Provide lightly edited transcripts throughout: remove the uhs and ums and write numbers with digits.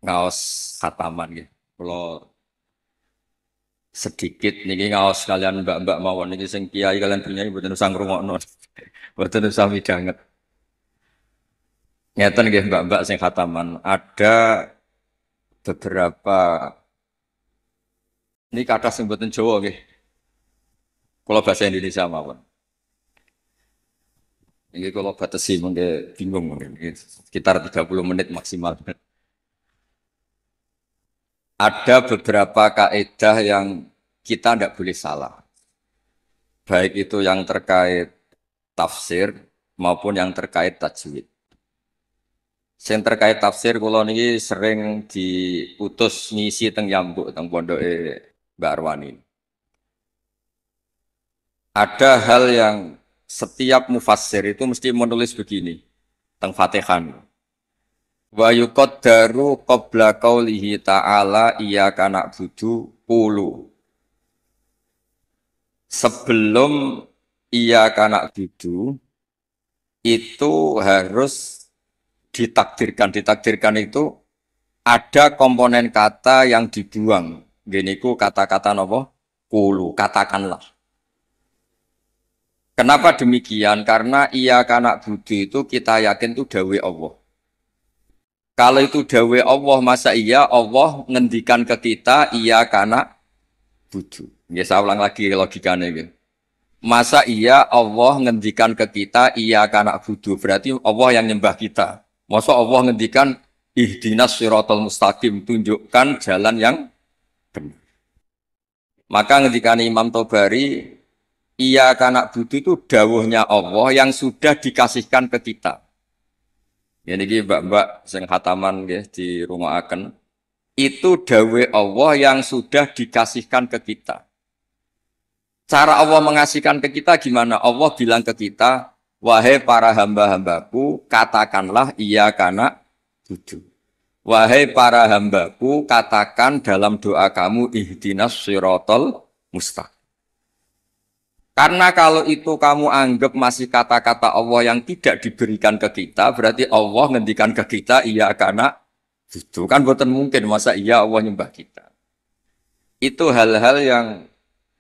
ngaos khataman gitu. Kalau sedikit niki ngaos kalian mbak-mbak mawon niki sing kiai kalian punya mboten usah ngrungokno. Mboten usah midanget. Ngeten nggih mbak-mbak sing khataman. Ada beberapa ini kata sing mboten Jawa nggih. Kalau bahasa Indonesia mawon. Ini kalau batasi mungkin bingung mungkin. Sekitar 30 menit maksimal. Ada beberapa kaidah yang kita tidak boleh salah. Baik itu yang terkait tafsir maupun yang terkait tajwid. Yang terkait tafsir kula niki sering diutus ngisi teng Yambuk teng pondoke Mbak Arwani. Ada hal yang setiap mufassir itu mesti menulis begini teng Fatihah. Wa yuqaddaru qabla qaulihi ta'ala iyyaka na'budu qulu. Sebelum iyyaka na'budu itu harus ditakdirkan. Ditakdirkan itu ada komponen kata yang dibuang. Gini ku kata-kata nopo? Qulu, katakanlah. Kenapa demikian? Karena iyyaka na'budu itu kita yakin itu dawuh Allah. Kalau itu dawe Allah, masa iya Allah ngendikan ke kita iya kana budu. Ya saya ulang lagi logikanya gitu. Masa iya Allah ngendikan ke kita iya kana budu. Berarti Allah yang nyembah kita. Masa Allah ngendikan ihdinas siratal mustaqim, tunjukkan jalan yang benar. Maka ngendikan Imam Tobari iya kana budu itu dawuhnya Allah yang sudah dikasihkan ke kita. Ini ki mbak-mbak sing khataman nggih di rumah akan itu dawe Allah yang sudah dikasihkan ke kita. Cara Allah mengasihkan ke kita gimana? Allah bilang ke kita, wahai para hamba-hambaku, katakanlah iya kana budu. Wahai para hambaku, katakan dalam doa kamu ihdinas siratal mustaqim. Karena kalau itu kamu anggap masih kata-kata Allah yang tidak diberikan ke kita, berarti Allah ngendikan ke kita, iya karena itu kan bukan mungkin masa iya Allah nyembah kita. Itu hal-hal yang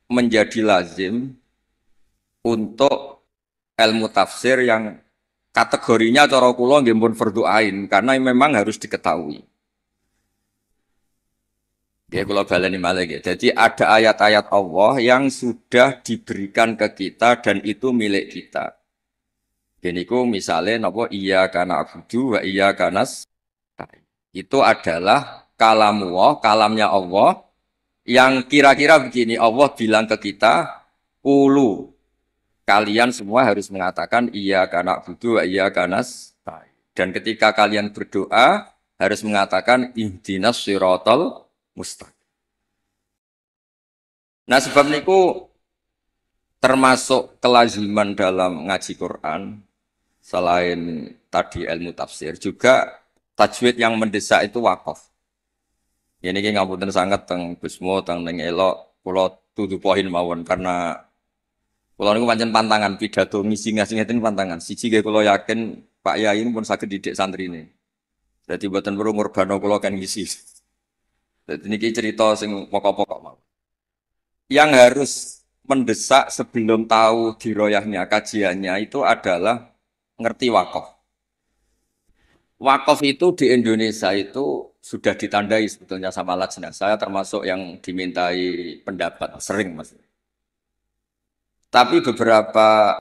menjadi lazim untuk ilmu tafsir yang kategorinya cara kula nggih pun fardhu ain karena memang harus diketahui. Ya, kalau baleni malih ya. Jadi ada ayat-ayat Allah yang sudah diberikan ke kita dan itu milik kita. Gini ku misalnya napa iya kana abudu wa iya kanas. Itu adalah kalamullah, kalamnya Allah yang kira-kira begini Allah bilang ke kita, ulu kalian semua harus mengatakan iya kana abudu wa iya kanas. Dan ketika kalian berdoa harus mengatakan ihdinas siratal mustaqim. Nah sebab niku termasuk kelaziman dalam ngaji Quran selain tadi ilmu tafsir juga tajwid yang mendesak itu wakaf. Ini ki ngapunten sangat teng Gusmo teng ning elok kula tutu poin mawon karena kula niku pancen pantangan pidato ngisi ngasi ngeten pantangan. Siji ge kula yakin Pak Yai pun saged didik santrine. Dadi mboten perlu ngurbano kula kan ngisi. Dadi niki cerita sing pokok-pokok mawon. Yang harus mendesak sebelum tahu diroyahnya kajiannya itu adalah ngerti wakaf. Wakaf itu di Indonesia itu sudah ditandai sebetulnya sama lajnah. Saya termasuk yang dimintai pendapat sering mas. Tapi beberapa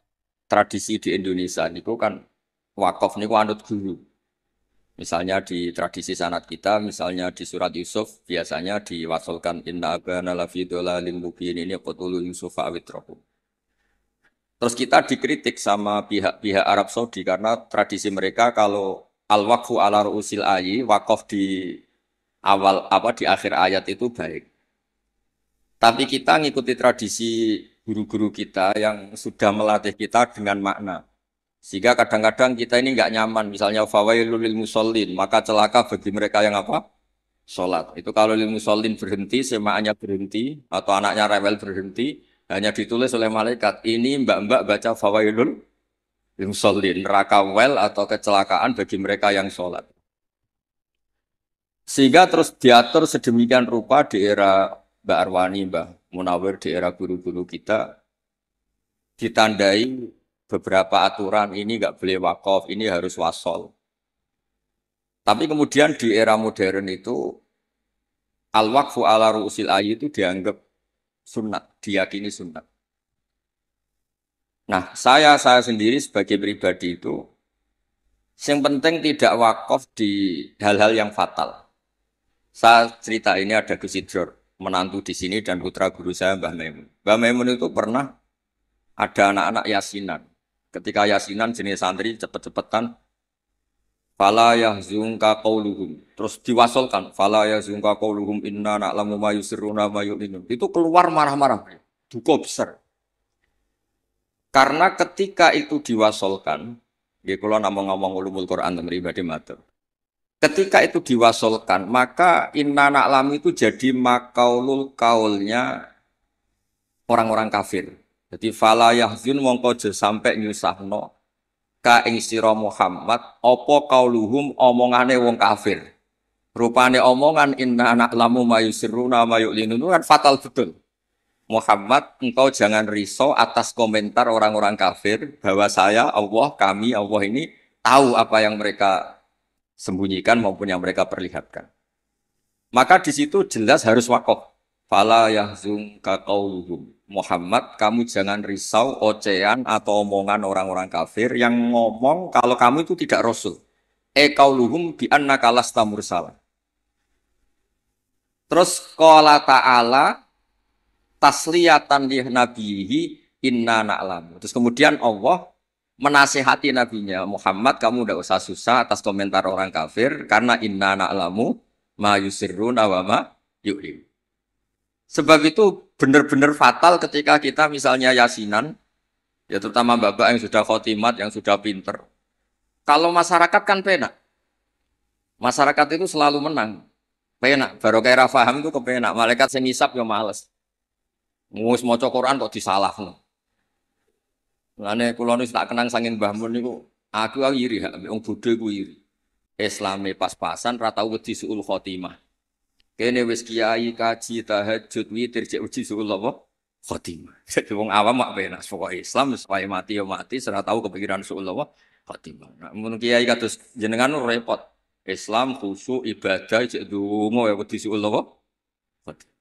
tradisi di Indonesia itu kan wakaf niku anut guru. Misalnya di tradisi sanad kita, misalnya di surat Yusuf, biasanya diwasolkan inna abana lafi dolalin mubin ini qutulu Yusuf awitrohu. Terus kita dikritik sama pihak-pihak Arab Saudi karena tradisi mereka kalau al-waqfu ala ru'usil ayi, wakaf di awal apa di akhir ayat itu baik. Tapi kita ngikuti tradisi guru-guru kita yang sudah melatih kita dengan makna. Sehingga kadang-kadang kita ini nggak nyaman, misalnya fawailul lil musallin, maka celaka bagi mereka yang apa? Sholat. Itu kalau lil musallin berhenti, semaannya berhenti, atau anaknya rewel berhenti, hanya ditulis oleh malaikat. Ini mbak-mbak baca fawailul lil musallin, neraka wel atau kecelakaan bagi mereka yang sholat. Sehingga terus diatur sedemikian rupa di era Mbak Arwani, Mbah Munawir, di era guru-guru kita, ditandai beberapa aturan ini nggak boleh wakaf, ini harus wasol. Tapi kemudian di era modern itu al-waqfu ala ru'usil ayyi itu dianggap sunat, diyakini sunat. Nah, saya sendiri sebagai pribadi itu yang penting tidak wakaf di hal-hal yang fatal. Saya cerita ini ada Gus Idror, menantu di sini dan putra guru saya Mbah Maimun. Mbah Maimun itu pernah ada anak-anak yasinan. Ketika yasinan jenis santri cepet-cepetan fala yahzunka qauluhum. Terus diwasolkan fala yahzunka qauluhum inna na'lamu ma yusirruna ma yu'linun. Itu keluar marah-marah. Duka besar. Karena ketika itu diwasolkan, nggih kula namung ngomong ulumul Quran temen pribadi matur. Ketika itu diwasolkan, maka inna na'lamu itu jadi makaulul kaulnya orang-orang kafir. Jadi fala yahzun mongko aja sampai nyusahno ka ing sira Muhammad apa kauluhum omongane wong kafir. Rupane omongan inna na'lamu ma yusirruna ma yu'linun kan fatal betul. Muhammad, engkau jangan risau atas komentar orang-orang kafir bahwa saya, Allah, kami, Allah ini tahu apa yang mereka sembunyikan maupun yang mereka perlihatkan. Maka di situ jelas harus wakaf. Fala yahzunka qauluhum. Muhammad, kamu jangan risau ocehan atau omongan orang-orang kafir yang ngomong kalau kamu itu tidak rasul. Qauluhum bi annaka lasta mursala. Terus qala ta'ala tasliyatan li nabihi inna na'lamu. Terus kemudian Allah menasihati nabinya Muhammad, kamu tidak usah susah atas komentar orang kafir karena inna na'lamu ma yusirruna wa ma yu'lim. Sebab itu benar-benar fatal ketika kita misalnya yasinan, ya terutama bapak yang sudah khotimat, yang sudah pinter. Kalau masyarakat kan penak. Masyarakat itu selalu menang. Penak. Baru kayak faham itu kepenak. Malaikat yang ngisap ya males. Mus maca Quran kok disalahno. Lane kula niku tak kenang saking Mbah Mun niku, aku iri hak wong bodho iku iri. Islame pas-pasan ra tau wedi suul khotimah. Kene wis kiai kaji tahajud witir cek uji suul apa? Khotimah. Jadi wong awam mak penak pokoke Islam wis wae mati ya mati, ora tau kepikiran suul apa? Khotimah. Nah, mun kiai kados jenengan repot. Islam khusyuk ibadah cek donga ya wedi suul apa? Khotimah.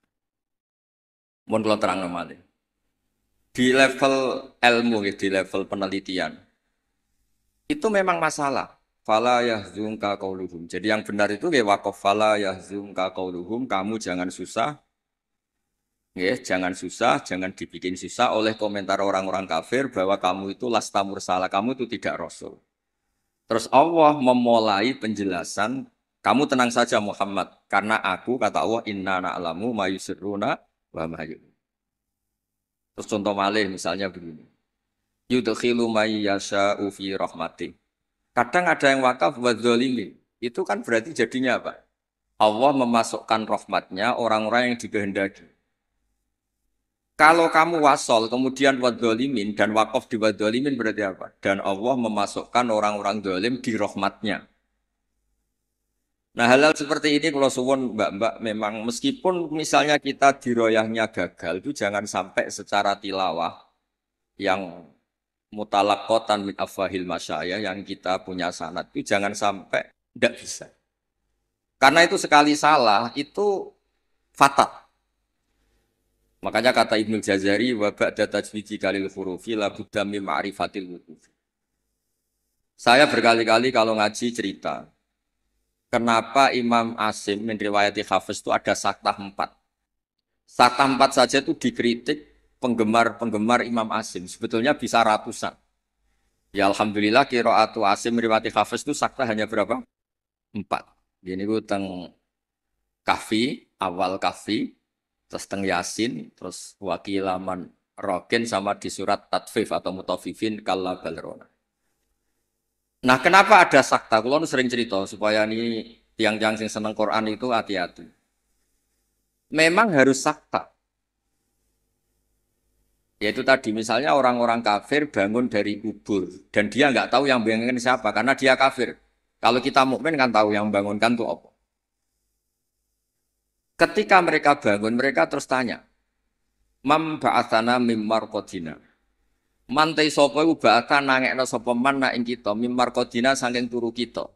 Mohon kalau terang malih. Di level ilmu, di level penelitian, itu memang masalah. Fala yahzunka qauluhum. Jadi yang benar itu ya waqaf fala yahzunka qauluhum. Kamu jangan susah, ya, jangan susah, jangan dibikin susah oleh komentar orang-orang kafir bahwa kamu itu lasta mursala, kamu itu tidak rasul. Terus Allah memulai penjelasan, kamu tenang saja Muhammad, karena aku kata Allah inna na'lamu ma yusirruna wa ma yu'lin. Terus contoh malih misalnya begini. Yudkhilu may yasha'u fi rahmati. Kadang ada yang wakaf wa dzalimin. Itu kan berarti jadinya apa? Allah memasukkan rahmatnya orang-orang yang dikehendaki. Kalau kamu wasol kemudian wa dzalimin dan wakaf di wa dzalimin berarti apa? Dan Allah memasukkan orang-orang zalim di rahmatnya. Nah hal-hal seperti ini kalau suwun mbak-mbak memang meskipun misalnya kita diroyahnya gagal itu jangan sampai secara tilawah yang mutalaqqatan min afwahil masyayikh yang kita punya sanad itu jangan sampai tidak bisa. Karena itu sekali salah itu fatal. Makanya kata Ibnu Jazari wa ba'da tajwidi kalil hurufi la budda min ma'rifatil wuquf. Saya berkali-kali kalau ngaji cerita kenapa Imam Asim meriwayati Hafiz itu ada saktah 4. Saktah 4 saja itu dikritik penggemar-penggemar Imam Asim. Sebetulnya bisa ratusan. Ya Alhamdulillah qiraatu Asim meriwayati Hafiz itu saktah hanya berapa? 4. Ini itu teng Kahfi, awal Kahfi, terus teng Yasin, terus wakilaman Rokin sama di surat Tatfif atau Mutafifin kalla balrona. Nah, kenapa ada sakta? Kulo sering cerita supaya ini tiang-tiang yang seneng Quran itu hati-hati. Memang harus sakta. Yaitu tadi misalnya orang-orang kafir bangun dari kubur dan dia nggak tahu yang bangunkan siapa karena dia kafir. Kalau kita mukmin kan tahu yang bangunkan itu apa. Ketika mereka bangun, mereka terus tanya, Mam ba'athana mim marqadina. Mantai sapa iku ba'atha nangekno sapa man ing kita mim marqadina saking turu kita.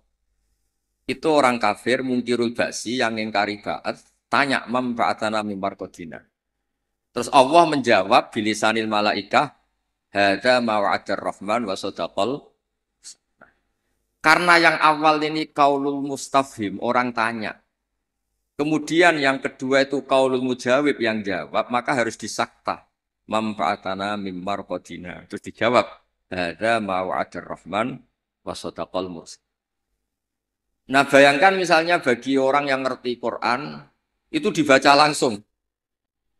Itu orang kafir mungkirul ba'si yang ingkari ba'at, tanya Mam ba'athana mim marqadina. Terus Allah menjawab bilisanil malaikah, hadza ma wa'adar rahman wa sadaqal. Karena yang awal ini kaulul mustafhim, orang tanya. Kemudian yang kedua itu kaulul mujawib yang jawab, maka harus disakta. Manfaatana mimmar qadina. Terus dijawab, hadza ma wa'adar rahman wa sadaqal mursalin. Nah, bayangkan misalnya bagi orang yang ngerti Quran, itu dibaca langsung.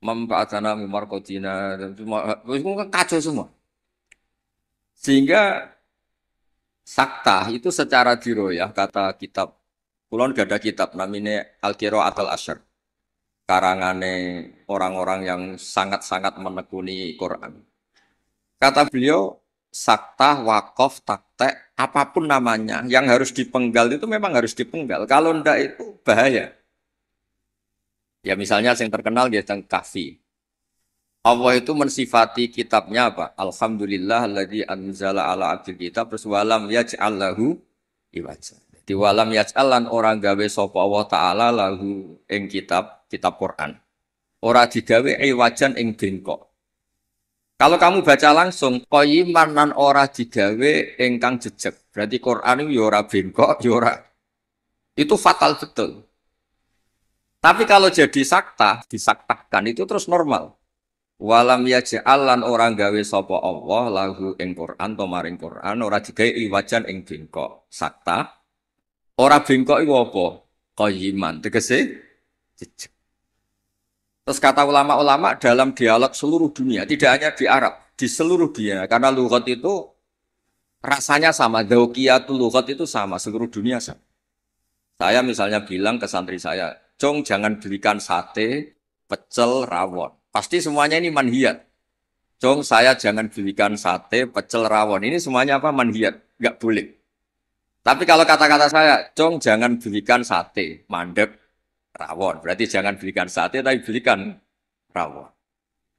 Manfaatana mimmar qadina, itu kan kacau semua. Sehingga sakta itu secara diroyah kata kitab. Kulon gak ada kitab namanya Al-Qira'at al-Asyr. Karangane orang-orang yang sangat-sangat menekuni Quran. Kata beliau, sakta, wakaf, taktek, apapun namanya yang harus dipenggal itu memang harus dipenggal. Kalau ndak itu bahaya. Ya misalnya yang terkenal dia tentang kahfi. Allah itu mensifati kitabnya apa? Alhamdulillah alladzi anzala ala abdil kitab terus walam yaj'al lahu iwaja. Di walam yaj'al lan orang gawe sapa Allah taala lahu ing kitab Quran. Ora digawe iwajan ing bengkok. Kalau kamu baca langsung qayyiman lan ora digawe ingkang jejeg. Berarti Quran itu ya ora bengkok, ya ora. Itu fatal betul. Tapi kalau jadi sakta, disaktakan itu terus normal. Walam yaj'al lan orang gawe sapa Allah lahu ing Quran to maring Quran ora digawe iwajan ing bengkok. Sakta ora bengkok iku apa? Qayyiman tegese jejeg. Terus kata ulama-ulama dalam dialog seluruh dunia, tidak hanya di Arab, di seluruh dunia karena lughat itu rasanya sama, dzauqiyatul lughat itu sama, seluruh dunia sama. Saya misalnya bilang ke santri saya, "Cong jangan belikan sate, pecel, rawon." Pasti semuanya ini manhiyat. Cong, saya jangan belikan sate, pecel, rawon. Ini semuanya apa? Manhiyat. Nggak boleh. Tapi kalau kata-kata saya, Cong, jangan belikan sate, mandek, rawon. Berarti jangan belikan sate, tapi belikan rawon.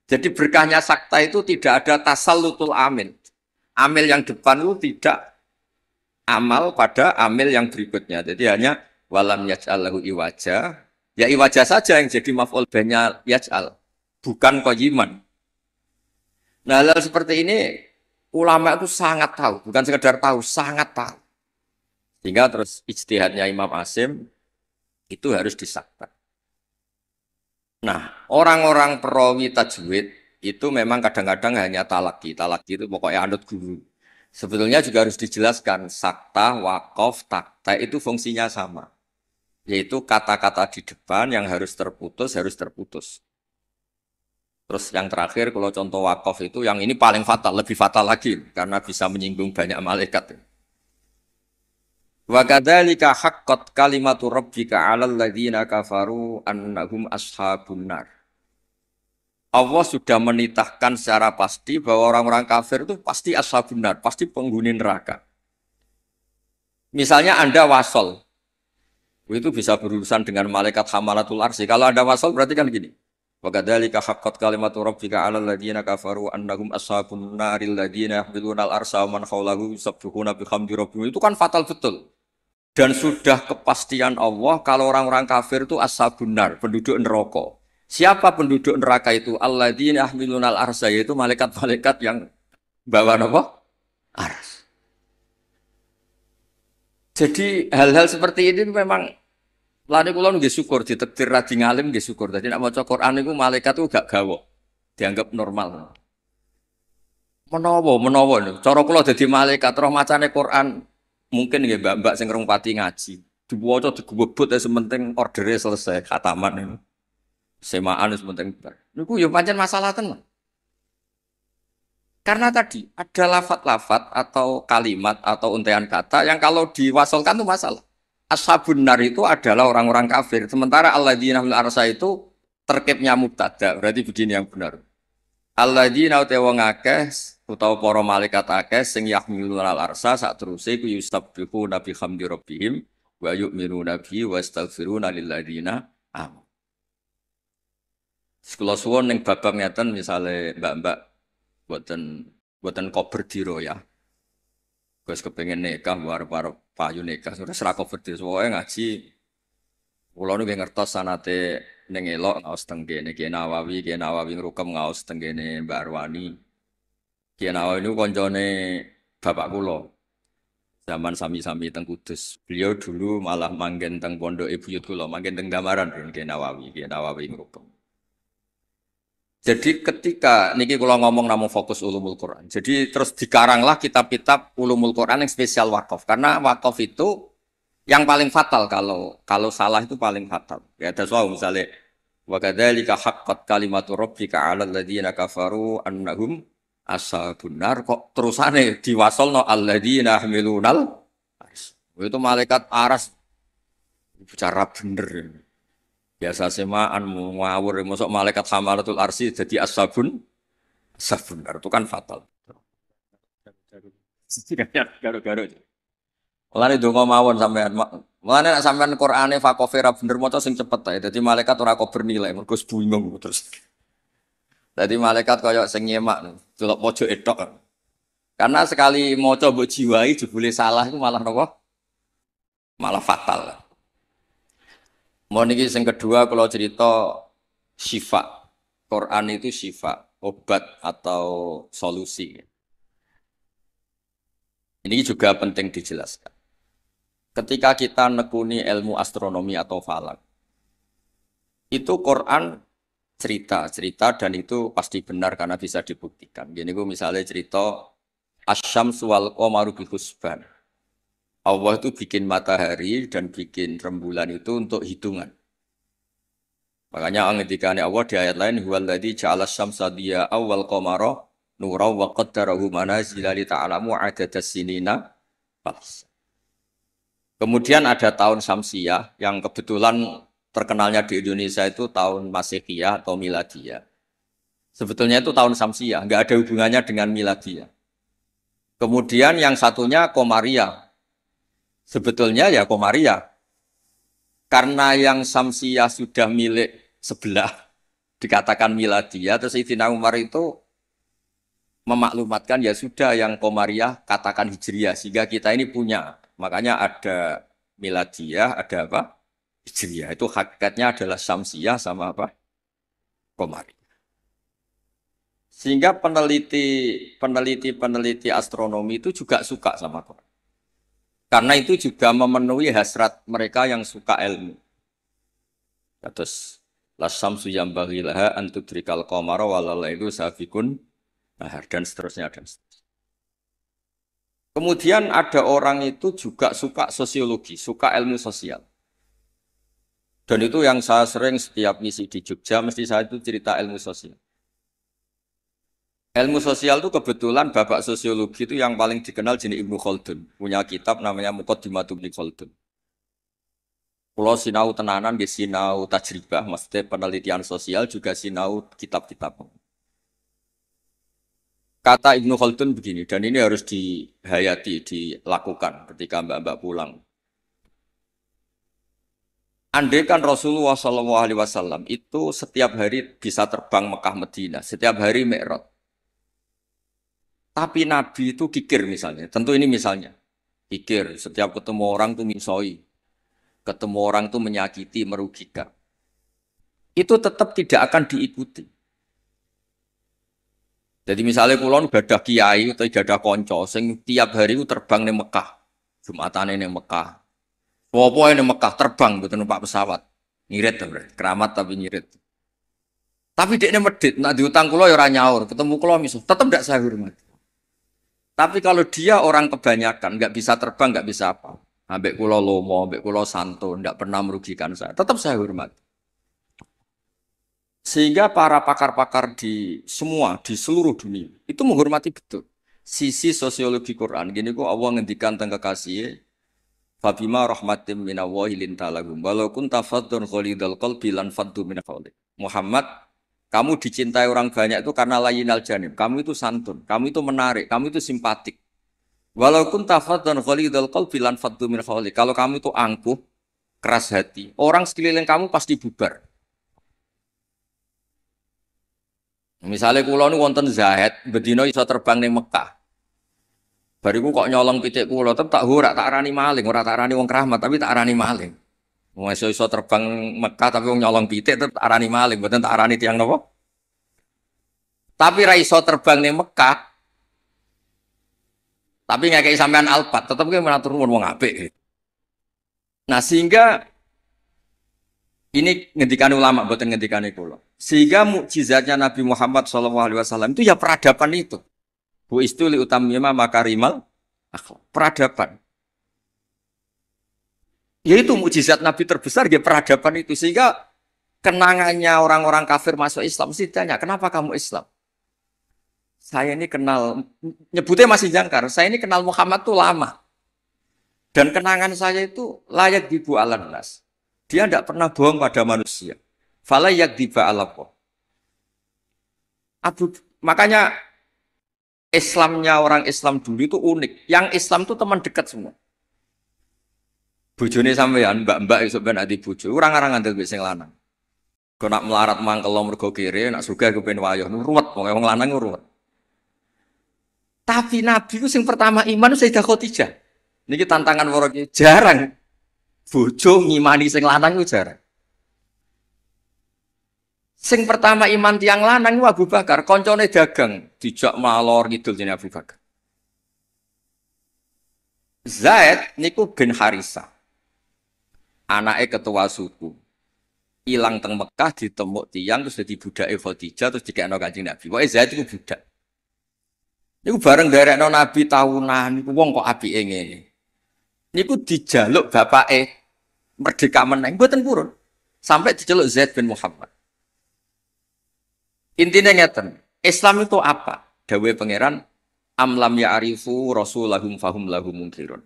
Jadi berkahnya sakta itu tidak ada tasallutul amil. Amil yang depan itu tidak amal pada amil yang berikutnya. Jadi hanya walam yaj'al lahu iwaja. Ya iwaja saja yang jadi maf'ul bihnya yaj'al. Bukan qayyiman. Nah, hal seperti ini ulama itu sangat tahu, bukan sekedar tahu, sangat tahu. Sehingga terus ijtihadnya Imam Asim itu harus disakta. Nah, orang-orang perawi tajwid itu memang kadang-kadang hanya talaki. Talaki itu pokoknya anut guru. Sebetulnya juga harus dijelaskan sakta, waqaf, takta itu fungsinya sama. Yaitu kata-kata di depan yang harus terputus, harus terputus. Terus yang terakhir kalau contoh wakaf itu yang ini paling fatal, lebih fatal lagi karena bisa menyinggung banyak malaikat. Wa kadzalika haqqat kalimatu rabbika 'alal ladzina kafaru annahum ashabun nar. Allah sudah menitahkan secara pasti bahwa orang-orang kafir itu pasti ashabun nar, pasti penghuni neraka. Misalnya Anda wasol. Itu bisa berurusan dengan malaikat hamalatul arsy. Kalau Anda wasol berarti kan gini. Wa kadzalika haqqat kalimatu rabbika 'alal ladzina kafaru annahum ashabun naril ladzina yahmiluna al-arsha wa man hawlahu yusabbihuna bihamdi rabbihim. Itu kan fatal betul. Dan sudah kepastian Allah kalau orang-orang kafir itu ashabun nar, penduduk neraka. Siapa penduduk neraka itu? Alladzina yahmiluna al-arsha, yaitu malaikat-malaikat yang bawa apa? Ars. Jadi hal-hal seperti ini memang lani kula nggih syukur ditakdir radi ngalim nggih syukur. Dadi nek maca Quran niku malaikat tuh gak gawok. Dianggap normal. Menawa niku. Cara kula dadi malaikat roh macane Quran mungkin nggih mbak-mbak sing rung pati ngaji. Diwaca digebut ya sementing ordere selesai khataman niku. Semaan sementing bar. Niku ya pancen masalah tenan. Karena tadi ada lafat-lafat atau kalimat atau untaian kata yang kalau diwasolkan itu masalah. Ashabun nar itu adalah orang-orang kafir. Sementara alladzina fil arsy itu terkibnya mubtada. Berarti begini yang benar. Alladzina uta wong akeh utawa para malaikat akeh sing yahmiluna al-arsy sak teruse ku yusabbihu nabi hamdi rabbihim wa yu'minuna bihi wa astaghfiruna lil ladzina amanu. Kula suwun ning bab ngeten misale mbak-mbak buatan buatan kober diro ya. Gus kepengen nikah arep-arep payu nikah sudah serak kober diro. Pokoke ngaji kula nu ngertos sanate ning elok ngaos teng kene Ki Nawawi ngrukem ngaos teng kene Mbak Arwani. Ki Nawawi niku koncone bapak kula. Zaman sami-sami teng Kudus. Beliau dulu malah manggen teng pondok Buyut kula, manggen teng Damaran Ki Nawawi ngrukem. Jadi ketika niki kalau ngomong namun fokus ulumul Quran. Jadi terus dikaranglah kitab-kitab ulumul Quran yang spesial wakaf. Karena wakaf itu yang paling fatal kalau salah itu paling fatal. Ya ada soal misalnya wa kadzalika haqqat kalimatu rabbika 'alal ladzina kafaru annahum ashabun nar kok terusane diwasolno alladzina hamilunal ars. Itu malaikat aras bicara bener. Biasa semaan ngawur, masuk malaikat hamalatul arsi jadi asabun, itu kan fatal. Garu-garu. Mulane donga mawon sampean. Mulane nek sampean Qur'ane fakofera bener maca sing cepet ae. Dadi malaikat ora kok bernilai, mergo bingung terus. Dadi malaikat kaya sing nyemak, delok pojok etok. Karena sekali maca mbok jiwai jebule salah itu malah napa? Malah fatal. Mau niki yang kedua kalau cerita syifa. Quran itu syifa, obat atau solusi. Ini juga penting dijelaskan. Ketika kita nekuni ilmu astronomi atau falak, itu Quran cerita dan itu pasti benar karena bisa dibuktikan. Gini gue misalnya cerita Asyamsu wal qamaru bil husban. Allah itu bikin matahari dan bikin rembulan itu untuk hitungan. Makanya ngendikane Allah di ayat lain huwallazi ja'ala asy-syamsa diya'a wal qamara nuran wa qaddarahu manazila li ta'lamu 'adadas sinina. Kemudian ada tahun Syamsiyah yang kebetulan terkenalnya di Indonesia itu tahun Masehiyah atau Miladiyah. Sebetulnya itu tahun Syamsiyah, enggak ada hubungannya dengan Miladiyah. Kemudian yang satunya Komariah. Sebetulnya ya Komariah. Karena yang Syamsiyah sudah milik sebelah, dikatakan Miladiyah, terus Sayyidina Umar itu memaklumatkan ya sudah yang Komariah katakan Hijriyah, sehingga kita ini punya. Makanya ada Miladiyah, ada apa? Hijriyah. Itu hakikatnya adalah Syamsiyah sama apa? Komariah. Sehingga peneliti astronomi itu juga suka sama Quran. Karena itu juga memenuhi hasrat mereka yang suka ilmu. Terus lasyamsu yambaghi laha an tudrikal qamara walalailu sabiqun nahar dan seterusnya dan seterusnya. Kemudian ada orang itu juga suka sosiologi, suka ilmu sosial. Dan itu yang saya sering setiap misi di Jogja mesti saya itu cerita ilmu sosial. Ilmu sosial itu kebetulan bapak sosiologi itu yang paling dikenal jenis Ibnu Khaldun. Punya kitab namanya Muqaddimatu Ibnu Khaldun. Kalau sinau tenanan, dia sinau tajribah, maksudnya penelitian sosial juga sinau kitab-kitab. Kata Ibnu Khaldun begini, dan ini harus dihayati, dilakukan ketika mbak-mbak pulang. Andai kan Rasulullah SAW itu setiap hari bisa terbang Mekah Madinah, setiap hari Mi'raj. Tapi Nabi itu kikir misalnya, tentu ini misalnya. Kikir, setiap ketemu orang itu misoi, ketemu orang itu menyakiti, merugikan. Itu tetap tidak akan diikuti. Jadi misalnya kulon gadah kiai atau gadah konco, sing tiap hari itu terbang di Mekah, Jumatan di Mekah, Popo di Mekah terbang betul numpak pesawat, ngirit keramat tapi ngirit. Tapi dia medit, nak diutang kulo ya orang nyaur, ketemu kulo misal, tetap tidak saya hormati. Tapi kalau dia orang kebanyakan, nggak bisa terbang, nggak bisa apa, ambek kulo lomo, ambek kulo santun, nggak pernah merugikan saya, tetap saya hormati. Sehingga para pakar-pakar di semua, di seluruh dunia, itu menghormati betul. Sisi sosiologi Quran, gini kok Allah ngendikan tentang kekasih, Fabima rahmatim minallahi lintalagum, walau kunta faddun ghalidhal qalbi lan faddu min hawlik. Muhammad, kamu dicintai orang banyak itu karena layinal janib. Kamu itu santun, kamu itu menarik, kamu itu simpatik. Walau kunta faddun ghalidhal qalbi lan faddu min hawlik. Kalau kamu itu angkuh, keras hati, orang sekeliling kamu pasti bubar. Misalnya kula nu wonten Zahid, bedino iso terbang ning Mekah. Bariku kok nyolong pitik kula, tetep tak ora tak arani maling, ora tak arani wong keramat, tapi tak arani maling. Wong iso terbang Mekah tapi wong nyolong pitik tetep tak arani maling, mboten tak arani tiyang napa? Tapi ra iso terbang ning Mekah, tapi ngekeki sampean alpat, tetep ki matur nuwun wong apik. Nah, sehingga ini ngendikan ulama, bukan ngendikan kula. Sehingga mukjizatnya Nabi Muhammad SAW itu ya peradaban itu. Bu istuli utamima makarimal akhlak. Peradaban. Yaitu mukjizat Nabi terbesar ya peradaban itu. Sehingga kenangannya orang-orang kafir masuk Islam mesti tanya, kenapa kamu Islam? Saya ini kenal, nyebutnya masih jangkar, saya ini kenal Muhammad tuh lama. Dan kenangan saya itu layak dibu alan nas. Dia tidak pernah bohong pada manusia. Fala yakdiba alaqah. Makanya Islamnya orang Islam dulu itu unik. Yang Islam itu teman dekat semua. Bojone sampean, mbak-mbak iso ben ati bojo, orang-orang ngandel wis sing lanang. Kok nak melarat mangkel mergo kere, nak sugih kepen wayah, ruwet wong lanang ruwet. Tapi Nabi itu sing pertama iman Sayyidah Khadijah. Niki tantangan wong jarang. Bojo ngimani sing lanang itu jarang. Sing pertama iman tiang lanang itu Abu Bakar, koncone dagang, dijak malor ngidul jenenge Abu Bakar. Zaid niku bin Harisah. Anake ketua suku. Ilang teng Mekah ditemuk tiang terus dadi budake Khadijah terus dikekno Kanjeng Nabi. Pokoke Zaid iku budak. Niku bareng nderekno Nabi tahunan niku wong kok apike ngene. Niku dijaluk bapake merdeka meneng mboten purun. Sampai diceluk Zaid bin Muhammad. Intinya ngeten, Islam itu apa? Dawe pangeran amlam ya'rifu rasulahum fahum lahum munkirun.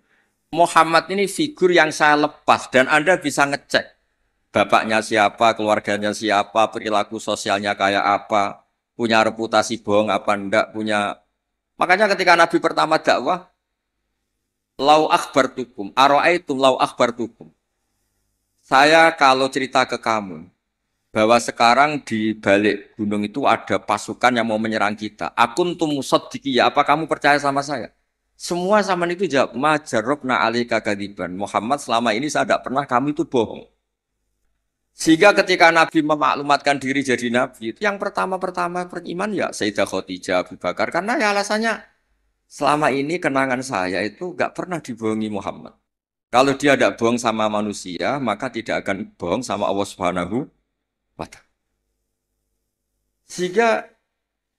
Muhammad ini figur yang saya lepas dan Anda bisa ngecek bapaknya siapa, keluarganya siapa, perilaku sosialnya kayak apa, punya reputasi bohong apa enggak, punya. Makanya ketika Nabi pertama dakwah, lau akhbartukum, ara'aitum lau akhbartukum. Saya kalau cerita ke kamu bahwa sekarang di balik gunung itu ada pasukan yang mau menyerang kita. Akun tumusaddiqi, ya apa kamu percaya sama saya? Semua zaman itu jawab, majarobna alika kadiban. Muhammad selama ini saya tidak pernah kamu itu bohong. Sehingga ketika Nabi memaklumatkan diri jadi Nabi, itu yang pertama-pertama beriman ya Sayyidah Khadijah, Abu Bakar. Karena ya alasannya selama ini kenangan saya itu nggak pernah dibohongi Muhammad. Kalau dia tidak bohong sama manusia, maka tidak akan bohong sama Allah Subhanahu wa Ta'ala. Sehingga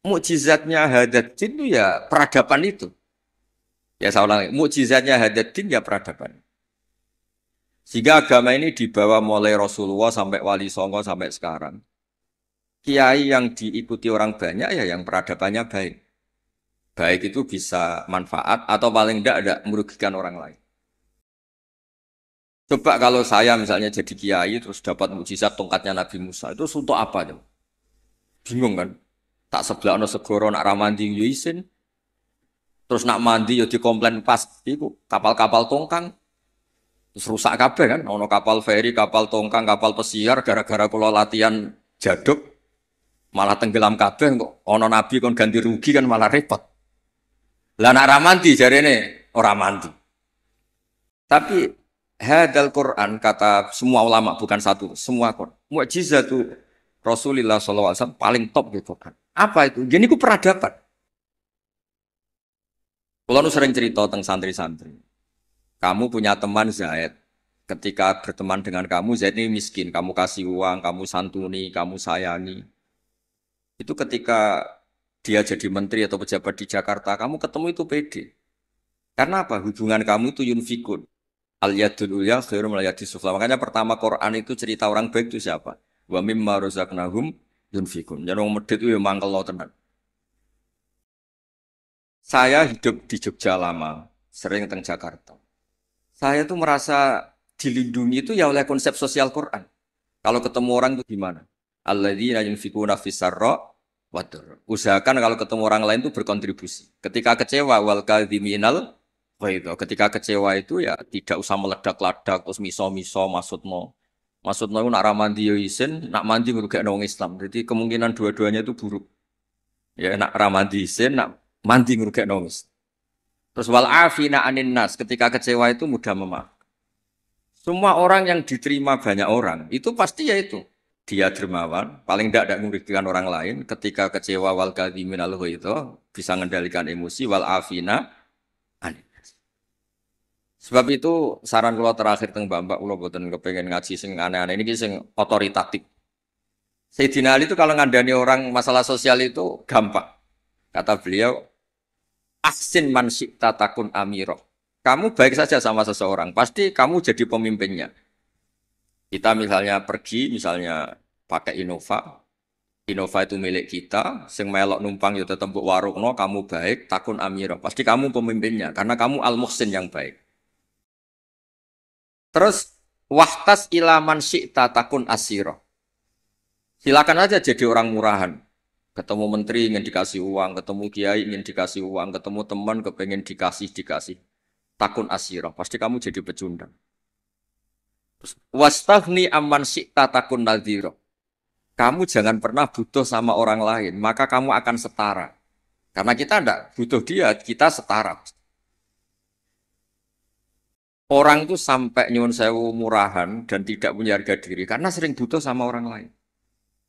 mukjizatnya Hadaddin itu ya peradaban itu. Ya saya ulangi, mukjizatnya Hadaddin ya peradaban. Sehingga agama ini dibawa mulai Rasulullah sampai Wali Songo sampai sekarang. Kiai yang diikuti orang banyak ya yang peradabannya baik. Baik itu bisa manfaat atau paling tidak merugikan orang lain. Coba kalau saya misalnya jadi kiai terus dapat mukjizat tongkatnya Nabi Musa, itu untuk apa? Bingung kan? Tak sebelah no segoro nak ramandi yuisin. Terus nak mandi ya dikomplain pas itu kapal-kapal tongkang. Terus rusak kabeh kan, ono kapal feri, kapal tongkang, kapal pesiar gara-gara kula latihan jaduk malah tenggelam kabeh kok ono nabi kon ganti rugi kan malah repot. Lah nak ra mandi jarene ora mandi. Tapi hadal Quran kata semua ulama bukan satu, semua Quran. Mukjizatu Rasulullah SAW paling top gitu kan. Apa itu? Jadi ku peradaban. Kalau nu sering cerita tentang santri-santri, kamu punya teman Zaid, ketika berteman dengan kamu Zaid ini miskin, kamu kasih uang, kamu santuni, kamu sayangi. Itu ketika dia jadi menteri atau pejabat di Jakarta, kamu ketemu itu pede. Karena apa? Hubungan kamu itu yunfikun. Al-yadul ulya khairum al-yadis sufla. Makanya pertama Quran itu cerita orang baik itu siapa? Wa mimma razaqnahum yunfikun. Jadi orang medit itu ya mangkel lo tenan. Saya hidup di Jogja lama, sering teng Jakarta. Saya tuh merasa dilindungi itu ya oleh konsep sosial Quran. Kalau ketemu orang itu gimana? Alladzina yunfikuna fis-sarra wa dharra. Usahakan kalau ketemu orang lain itu berkontribusi. Ketika kecewa wal kadhiminal ghaidha. Ketika kecewa itu ya tidak usah meledak-ledak terus miso-miso maksudno. Maksudno itu nak ramandi yo isin, nak mandi ngrugekno wong Islam. Jadi kemungkinan dua-duanya itu buruk. Ya nak ramadi isin, nak mandi ngrugekno wis. Terus wal afina anin nas, ketika kecewa itu mudah memaaf. Semua orang yang diterima banyak orang, itu pasti ya itu. Dia dermawan, paling tidak merugikan orang lain. Ketika kecewa wal kadhimin al itu bisa mengendalikan emosi wal afina anin. Sebab itu saran kula terakhir teng Mbak kula boten kepengen ngaji sing aneh-aneh ini sing otoritatif. Sayyidina Ali itu kalau ngandani orang masalah sosial itu gampang. Kata beliau, ahsin man syi'ta takun amiro. Kamu baik saja sama seseorang, pasti kamu jadi pemimpinnya. Kita misalnya pergi, misalnya pakai Innova, Innova itu milik kita, sing melok numpang ya tetep mbok warungno, kamu baik, takun amiro. Pasti kamu pemimpinnya, karena kamu al-muhsin yang baik. Terus, wahtas ilaman syi'ta takun asiro. Silakan aja jadi orang murahan. Ketemu menteri ingin dikasih uang, ketemu kiai ingin dikasih uang, ketemu teman kepengen dikasih. Takun asiro, pasti kamu jadi pecundang. Wastaghni amman syi'ta takun nadhiro. Kamu jangan pernah butuh sama orang lain, maka kamu akan setara. Karena kita tidak butuh dia, kita setara. Orang itu sampai nyuwun sewu murahan dan tidak punya harga diri karena sering butuh sama orang lain.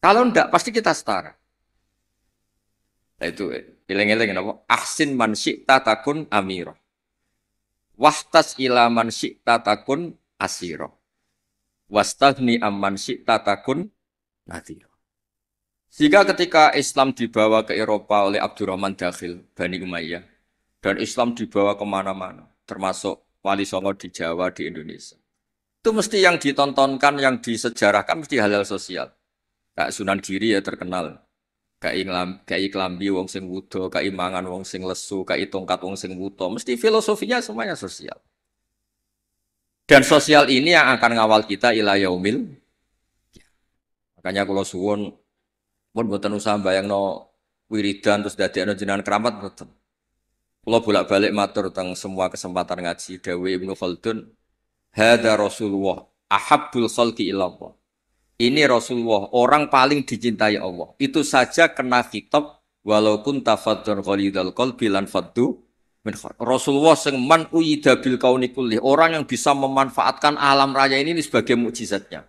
Kalau tidak, pasti kita setara. Nah, itu eling-eling napa? Ahsin man syi'ta takun amiro. Wahtas ila man syi'ta takun asiro. Wastaghni amman syi'ta takun nadhiro. Sehingga ketika Islam dibawa ke Eropa oleh Abdurrahman Dakhil, Bani Umayyah, dan Islam dibawa kemana-mana, termasuk Wali Songo di Jawa, di Indonesia. Itu mesti yang ditontonkan, yang disejarahkan, mesti hal-hal sosial. Kayak Sunan Giri ya terkenal. Kayak klambi wong sing wudo, kayak mangan wong sing lesu, kayak tongkat wong sing wuto. Mesti filosofinya semuanya sosial. Dan sosial ini yang akan ngawal kita ila yaumil. Makanya kalau suwun pun boten usah bayangno wiridan terus dadekno jenengan keramat boten. Kula bolak-balik matur teng semua kesempatan ngaji dawuh Ibnu Khaldun, hadza Rasulullah ahabbul khalqi ilallah. Ini Rasulullah, orang paling dicintai Allah. Itu saja kena khitab walaupun tafadzun ghalidul qalbi lan faddu min khair. Rasulullah sing man uyida bil kauni kulli, orang yang bisa memanfaatkan alam raya ini sebagai mukjizatnya.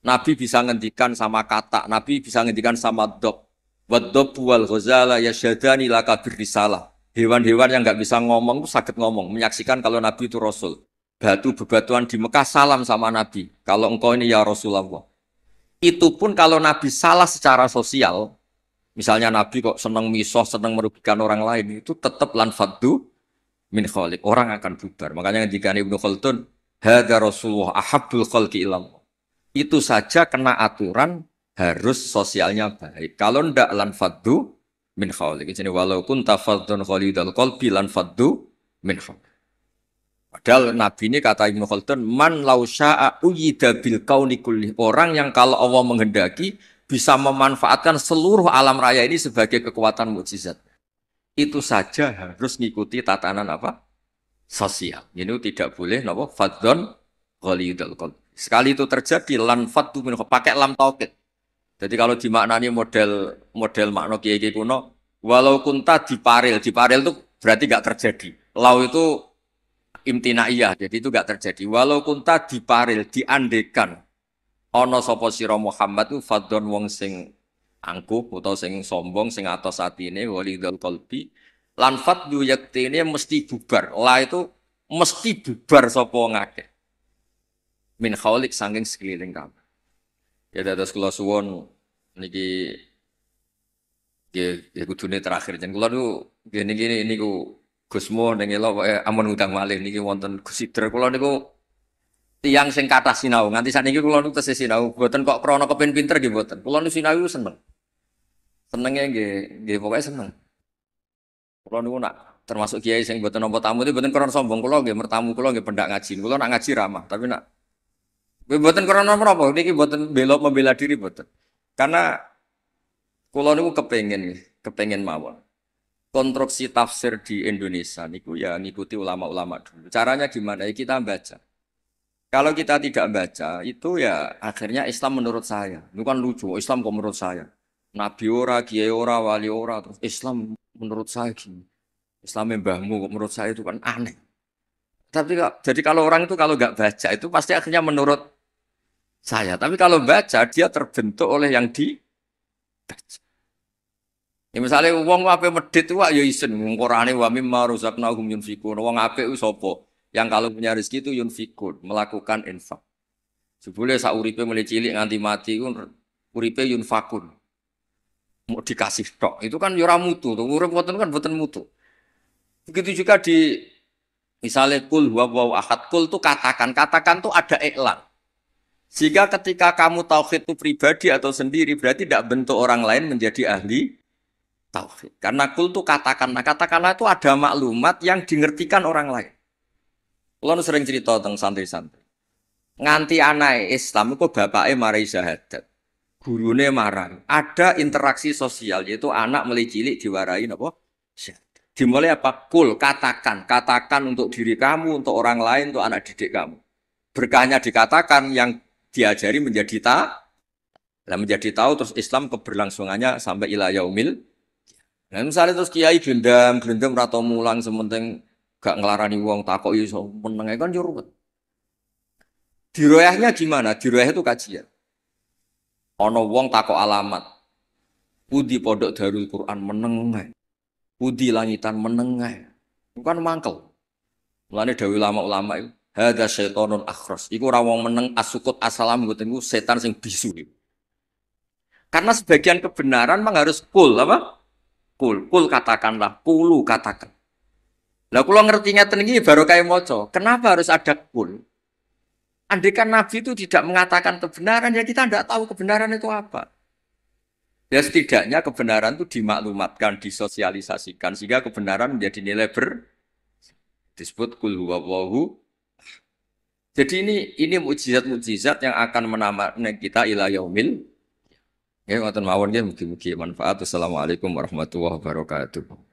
Nabi bisa ngendikan sama kata, Nabi bisa ngendikan sama dok. Wad-dab wal ghazala yasyadani laka birrisalah. Hewan-hewan yang enggak bisa ngomong itu sakit ngomong, menyaksikan kalau Nabi itu Rasul. Batu bebatuan di Mekah salam sama Nabi. Kalau engkau ini ya Rasulullah. Itu pun kalau Nabi salah secara sosial, misalnya Nabi kok senang misoh, senang merugikan orang lain, itu tetap lan faddu min khaliq. Orang akan bubar. Makanya ketika Ibnu Khaldun, hadza Rasulullah ahabbul khalqi ilallah. Itu saja kena aturan harus sosialnya baik. Kalau ndak lan faddu min khaliq. Jadi walaupun tafadzun khalidul qalbi lan faddu min khaliq. Padahal Nabi ini kata Ibnu Khaldun, man law sya'a uyida bil kauni kulli. Orang yang kalau Allah menghendaki bisa memanfaatkan seluruh alam raya ini sebagai kekuatan mukjizat. Itu saja harus ngikuti tatanan apa? Sosial. Ini tidak boleh napa? Fadzon ghalidul qalbi. Sekali itu terjadi lan faddu min pakai lam taukid. Jadi kalau dimaknani model makna kiai kuno, walau kunta diparil itu berarti enggak terjadi. Lau itu imtinaiyah, jadi itu enggak terjadi. Walau kunta diparil, diandekan ana sapa sira Muhammad itu fadhon wong sing angkuh utawa sing sombong sing atos atine walidul qalbi lan fadhu yaktine mesti bubar. La itu mesti bubar sapa ngakeh. Min khaulik saking sekeliling kamu. Ya dados kula suwun niki ya kudune terakhir jen kula niku gini niku Gusmo ning elok amun ngundang malih niki wonten Gus Sidra kula niku tiyang sing kathah sinau nganti sakniki kula niku tesih sinau mboten kok krana kepen pinter nggih mboten kula niku sinau seneng senenge nggih pokoke seneng kula niku nak termasuk kiai sing mboten nampa tamu itu mboten krana sombong kula nggih mertamu kula nggih pendak ngaji kula nak ngaji ramah tapi nak mboten krana napa niki mboten membela diri mboten karena kula niku kepengin mawon konstruksi tafsir di Indonesia niku ya ngikuti ulama-ulama dulu. Caranya gimana? Ya kita baca. Kalau kita tidak baca, itu ya akhirnya Islam menurut saya. Itu kan lucu, Islam kok menurut saya. Nabi ora, kiai ora, wali ora, terus Islam menurut saya gini. Islam mbahmu kok menurut saya itu kan aneh. Tapi jadi kalau orang itu kalau nggak baca itu pasti akhirnya menurut saya. Tapi kalau baca dia terbentuk oleh yang dibaca. Ya misalnya wong ape medhit wak ya isen wong Qur'ane wa mimma razaqnahum yunfikun. Wong apik ku sapa? Yang kalau punya rezeki itu yunfikun, melakukan infak. Jebule sak uripe mulai cilik nganti mati ku uripe yunfakun. Mau dikasih tok. Itu kan ya ora mutu, urip wonten kan mboten mutu. Begitu juga di misalnya kul huwallahu ahad, kul tuh katakan tuh ada iklan. Jika ketika kamu tauhid itu pribadi atau sendiri, berarti tidak bentuk orang lain menjadi ahli tauhid. Karena kul tuh katakanlah itu ada maklumat yang dingertikan orang lain. Kalau sering cerita tentang santri-santri. Nganti anak Islam itu bapaknya marai syahadat. Gurune marah. Ada interaksi sosial, yaitu anak mulai cilik diwarai apa? Dimulai apa? Kul, katakan untuk diri kamu, untuk orang lain, untuk anak didik kamu. Berkahnya dikatakan yang diajari menjadi nah, menjadi tahu terus Islam keberlangsungannya sampai ila yaumil. Nah, misalnya terus kiai gelendam atau mulang sementing gak ngelarani wong takok iso meneng kan yo ruwet. Diroyahnya gimana? Diroyah itu kajian. Ana wong takok alamat. Pundi pondok Darul Quran meneng. Pundi langitan meneng. Bukan mangkel. Mulane dawuh ulama-ulama itu hadza syaitonun akhras. Iku ora wong meneng asukut asalam mboten iku setan sing bisu. Karena sebagian kebenaran memang harus kul apa? Kul katakanlah, kulu katakan. Lah kula ngerti ngeten iki baru kae maca. Kenapa harus ada kul? Andaikan Nabi itu tidak mengatakan kebenaran, ya kita tidak tahu kebenaran itu apa. Ya setidaknya kebenaran itu dimaklumatkan, disosialisasikan, sehingga kebenaran menjadi nilai disebut kul huwallahu. Jadi ini mukjizat-mukjizat yang akan menambah kita ila yaumil. Ya ngoten mawon nggih mugi-mugi manfaat. Assalamualaikum warahmatullahi wabarakatuh.